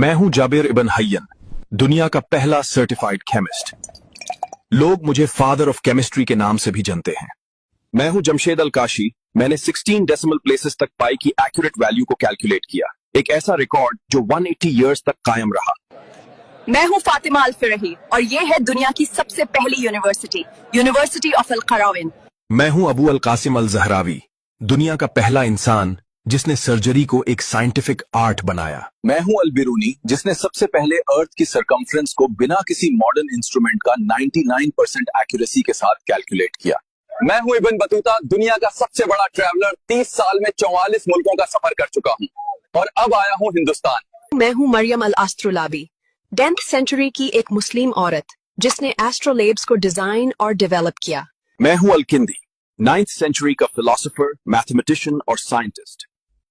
मैं हूं जाबिर इब्न हय्यन, दुनिया का पहला सर्टिफाइड केमिस्ट। लोग मुझे फादर ऑफ केमिस्ट्री के नाम से भी जानते हैं। मैं हूं जमशेद अल काशी, मैंने 16 डेसिमल प्लेसेस तक पाई की एक्यूरेट वैल्यू को कैलकुलेट किया, एक ऐसा रिकॉर्ड जो 180 इयर्स तक कायम रहा। मैं हूं फातिमा अल फिरही और ये है दुनिया की सबसे पहली यूनिवर्सिटी, यूनिवर्सिटी ऑफ अल क़राविन। मैं हूं अबू अल कासिम अल ज़हरावी, दुनिया का पहला इंसान जिसने सर्जरी को एक साइंटिफिक आर्ट बनाया। मैं हूं अल बिरूनी, जिसने सबसे पहले अर्थ की सरकमफ्रेंस को बिना किसी मॉडर्न इंस्ट्रूमेंट का 99% एक्यूरेसी के साथ कैलकुलेट किया। मैं हूं इब्न बतूता, दुनिया का सबसे बड़ा ट्रैवलर, 30 साल में 44 मुल्कों का सफर कर चुका हूं और अब आया हूं हिंदुस्तान। मैं हूं मरियम अल अस्ट्रोलाबी, 10th सेंचुरी की एक मुस्लिम औरत जिसने एस्ट्रोलेब्स को डिजाइन और डेवलप किया। मैं हूं अल किंदी, 9th सेंचुरी का फिलोसोफर, मैथमेटिशियन और साइंटिस्ट।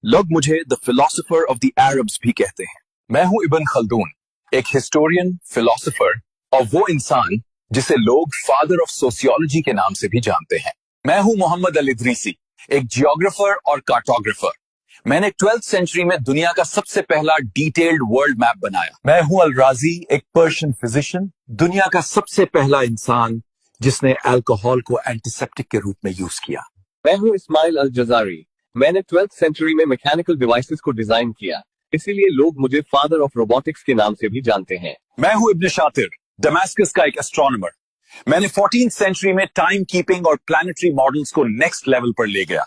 लोग मुझे the philosopher of the Arabs भी कहते हैं। मैं हूं इब्न खल्दून, एक हिस्टोरियन, फिलोसोफर और वो इंसान जिसे लोग फादर ऑफ सोशियोलॉजी के नाम से भी जानते हैं। मैं हूं मोहम्मद अल इदरीसी, एक जियोग्राफर और कार्टोग्राफर। मैंने 12th सेंचुरी में दुनिया का सबसे पहला डिटेल्ड वर्ल्ड मैप बनाया। मैं हूं अल राजी, एक पर्शियन फिजिशियन, दुनिया का सबसे पहला इंसान जिसने अल्कोहल को एंटीसेप्टिक के रूप में यूज किया। मैं हूं इस्माइल अल जजारी, मैंने 12th सेंचुरी में मैकेनिकल डिवाइसेस को डिजाइन किया, इसीलिए लोग मुझे फादर ऑफ रोबोटिक्स के नाम से भी जानते हैं। मैं हूं इब्न शातिर, दमास्कस का एक एस्ट्रोनॉमर। मैंने 14th सेंचुरी में टाइम कीपिंग और प्लैनेटरी मॉडल्स को नेक्स्ट लेवल पर ले गया।